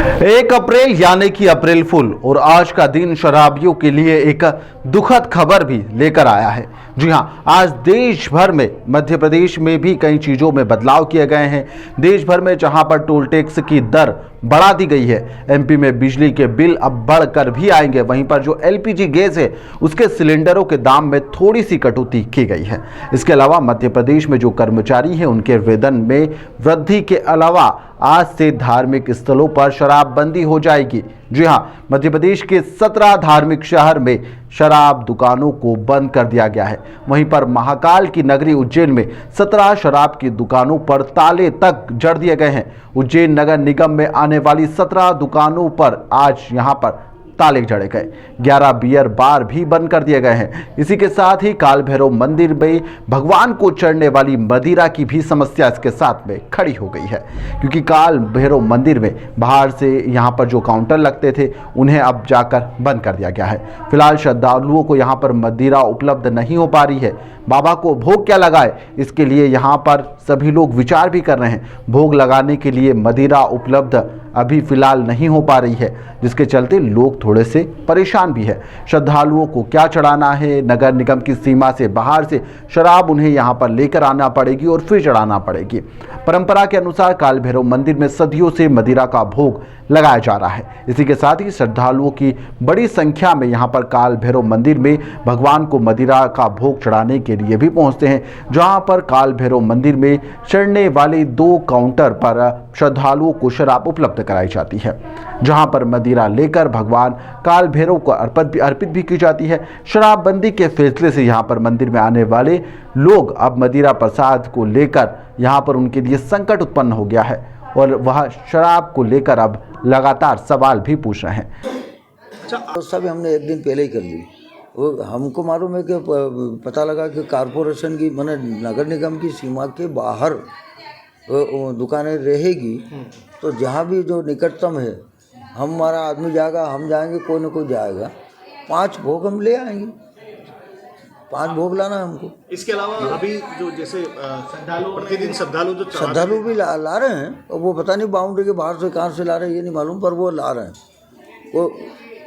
1 अप्रैल यानी कि अप्रैल फूल और आज का दिन शराबियों के लिए एक दुखद खबर भी लेकर आया है। जी हां, आज देश भर में मध्य प्रदेश में भी कई चीज़ों में बदलाव किए गए हैं। देश भर में जहां पर टोल टैक्स की दर बढ़ा दी गई है, एमपी में बिजली के बिल अब बढ़कर भी आएंगे। वहीं पर जो एलपीजी गैस है उसके सिलेंडरों के दाम में थोड़ी सी कटौती की गई है। इसके अलावा मध्य प्रदेश में जो कर्मचारी हैं उनके वेतन में वृद्धि के अलावा आज से धार्मिक स्थलों पर शराबबंदी हो जाएगी। जी हां, मध्य प्रदेश के 17 धार्मिक शहर में शराब दुकानों को बंद कर दिया गया है। वहीं पर महाकाल की नगरी उज्जैन में 17 शराब की दुकानों पर ताले तक जड़ दिए गए हैं। उज्जैन नगर निगम में आने वाली 17 दुकानों पर आज यहां पर ताले जड़े गए। 11 बियर बार भी बंद कर दिए गए हैं। इसी के साथ ही काल भैरव मंदिर में भगवान को चढ़ने वाली मदिरा की भी समस्या इसके साथ में खड़ी हो गई है, क्योंकि काल भैरव मंदिर में बाहर से यहां पर जो काउंटर लगते थे उन्हें अब जाकर बंद कर दिया गया है। फिलहाल श्रद्धालुओं को यहां पर मदिरा उपलब्ध नहीं हो पा रही है। बाबा को भोग क्या लगाए, इसके लिए यहाँ पर सभी लोग विचार भी कर रहे हैं। भोग लगाने के लिए मदिरा उपलब्ध अभी फिलहाल नहीं हो पा रही है, जिसके चलते लोग थोड़े से परेशान भी है। श्रद्धालुओं को क्या चढ़ाना है, नगर निगम की सीमा से बाहर से शराब उन्हें यहाँ पर लेकर आना पड़ेगी और फिर चढ़ाना पड़ेगी। परंपरा के अनुसार काल भैरव मंदिर में सदियों से मदिरा का भोग लगाया जा रहा है। इसी के साथ ही श्रद्धालुओं की बड़ी संख्या में यहाँ पर काल भैरव मंदिर में भगवान को मदिरा का भोग चढ़ाने के लिए भी पहुँचते हैं, जहाँ पर काल भैरव मंदिर में चढ़ने वाले 2 काउंटर पर श्रद्धालुओं को शराब उपलब्ध कराई जाती है, जहाँ पर मदिरा लेकर भगवान काल भैरव को अर्पित भी की जाती है। शराबबंदी के फैसले से यहाँ पर मंदिर में आने वाले लोग अब मदिरा प्रसाद को लेकर यहाँ पर उनके लिए संकट उत्पन्न हो गया है और वह शराब को लेकर अब लगातार सवाल भी पूछ रहे हैं। तो सब हमने एक दिन पहले ही कर ली। वो हमको मालूम है कि पता लगा कि कारपोरेशन की माने नगर निगम की सीमा के बाहर दुकानें रहेगी, तो जहाँ भी जो निकटतम है हमारा आदमी जाएगा, हम जाएंगे, कोई ना कोई जाएगा, 5 भोग हम ले आएंगे। 5 भोग लाना है हमको। इसके अलावा अभी जो जैसे श्रद्धालु भी ला रहे हैं, और वो पता नहीं बाउंड्री के बाहर से कहाँ से ला रहे हैं ये नहीं मालूम, पर वो ला रहे हैं।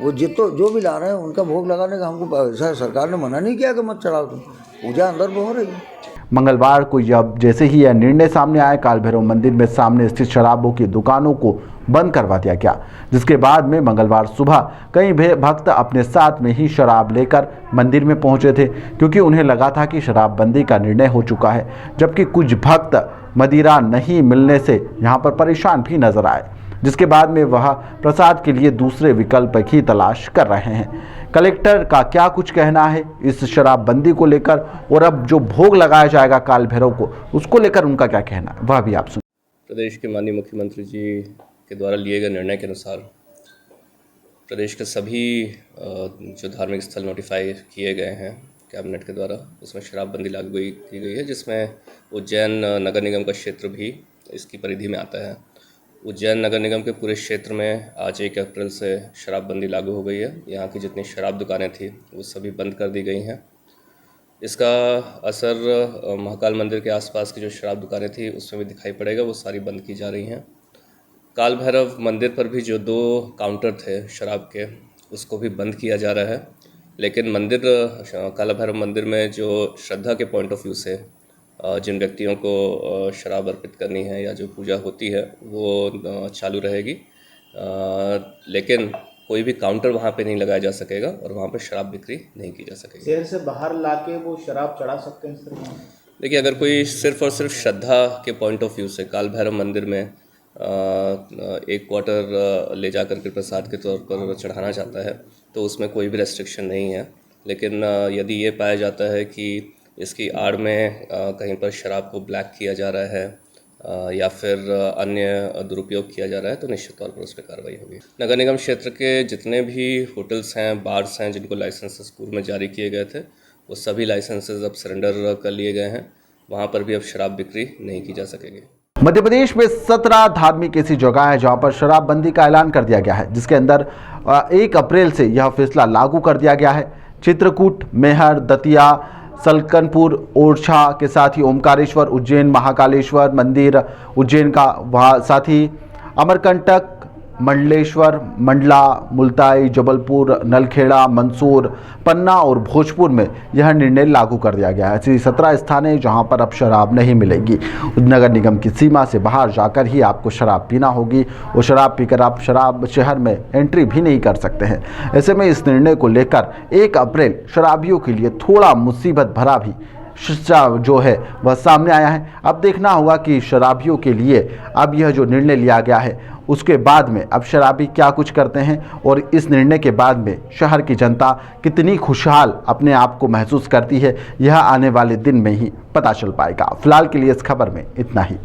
वो जो भी ला रहे हैं उनका भोग लगाने का हमको सरकार ने मना नहीं किया कि मत चढ़ाओ, तुम पूजा अंदर हो रही है। मंगलवार को जब जैसे ही यह निर्णय सामने आया, काल भैरव मंदिर में सामने स्थित शराबों की दुकानों को बंद करवा दिया गया, जिसके बाद में मंगलवार सुबह कई भक्त अपने साथ में ही शराब लेकर मंदिर में पहुंचे थे, क्योंकि उन्हें लगा था कि शराबबंदी का निर्णय हो चुका है। जबकि कुछ भक्त मदिरा नहीं मिलने से यहाँ पर परेशान भी नजर आए, जिसके बाद में वह प्रसाद के लिए दूसरे विकल्प की तलाश कर रहे हैं। कलेक्टर का क्या कुछ कहना है इस शराबबंदी को लेकर, और अब जो भोग लगाया जाएगा काल भैरव को, उसको लेकर उनका क्या कहना है, वह भी आप सुन। प्रदेश के माननीय मुख्यमंत्री जी के द्वारा लिए गए निर्णय के अनुसार प्रदेश के सभी जो धार्मिक स्थल नोटिफाई किए गए हैं कैबिनेट के द्वारा, उसमें शराबबंदी लागू की गई है, जिसमें उज्जैन नगर निगम का क्षेत्र भी इसकी परिधि में आता है। उज्जैन नगर निगम के पूरे क्षेत्र में आज 1 अप्रैल से शराबबंदी लागू हो गई है। यहाँ की जितनी शराब दुकानें थी वो सभी बंद कर दी गई हैं। इसका असर महाकाल मंदिर के आसपास की जो शराब दुकानें थी उसमें भी दिखाई पड़ेगा, वो सारी बंद की जा रही हैं। काल भैरव मंदिर पर भी जो 2 काउंटर थे शराब के, उसको भी बंद किया जा रहा है। लेकिन मंदिर काला भैरव मंदिर में जो श्रद्धा के पॉइंट ऑफ व्यू से जिन व्यक्तियों को शराब अर्पित करनी है या जो पूजा होती है वो चालू रहेगी, लेकिन कोई भी काउंटर वहाँ पे नहीं लगाया जा सकेगा और वहाँ पे शराब बिक्री नहीं की जा सकेगी। शहर से बाहर लाके वो शराब चढ़ा सकते हैं इस तरह? देखिए, अगर कोई सिर्फ और सिर्फ श्रद्धा के पॉइंट ऑफ व्यू से काल भैरव मंदिर में 1 क्वार्टर ले जा कर के प्रसाद के तौर पर चढ़ाना चाहता है तो उसमें कोई भी रेस्ट्रिक्शन नहीं है। लेकिन यदि ये पाया जाता है कि इसकी आड़ में कहीं पर शराब को ब्लैक किया जा रहा है या फिर अन्य दुरुपयोग किया जा रहा है तो निश्चित तौर पर उस पर कार्रवाई होगी। नगर निगम क्षेत्र के जितने भी होटल्स हैं, बार्स हैं जिनको लाइसेंसेस पूर्व में जारी किए गए थे, वो सभी लाइसेंसेस अब सरेंडर कर लिए गए हैं। वहाँ पर भी अब शराब बिक्री नहीं की जा सकेगी। मध्य प्रदेश में 17 धार्मिक ऐसी जगह है जहां पर शराबबंदी का ऐलान कर दिया गया है, जिसके अंदर 1 अप्रैल से यह फैसला लागू कर दिया गया है। चित्रकूट, मैहर, दतिया, सलकनपुर, ओरछा के साथ ही ओमकारेश्वर, उज्जैन महाकालेश्वर मंदिर उज्जैन का, वहाँ साथ ही अमरकंटक, मंडलेश्वर, मंडला, मुल्ताई, जबलपुर, नलखेड़ा, मंदसौर, पन्ना और भोजपुर में यह निर्णय लागू कर दिया गया है। ऐसी 17 स्थान हैं जहां पर अब शराब नहीं मिलेगी। नगर निगम की सीमा से बाहर जाकर ही आपको शराब पीना होगी और शराब पीकर आप शराब शहर में एंट्री भी नहीं कर सकते हैं। ऐसे में इस निर्णय को लेकर 1 अप्रैल शराबियों के लिए थोड़ा मुसीबत भरा भी जो है वह सामने आया है। अब देखना होगा कि शराबियों के लिए अब यह जो निर्णय लिया गया है उसके बाद में अब शराबी क्या कुछ करते हैं और इस निर्णय के बाद में शहर की जनता कितनी खुशहाल अपने आप को महसूस करती है, यह आने वाले दिन में ही पता चल पाएगा। फिलहाल के लिए इस खबर में इतना ही।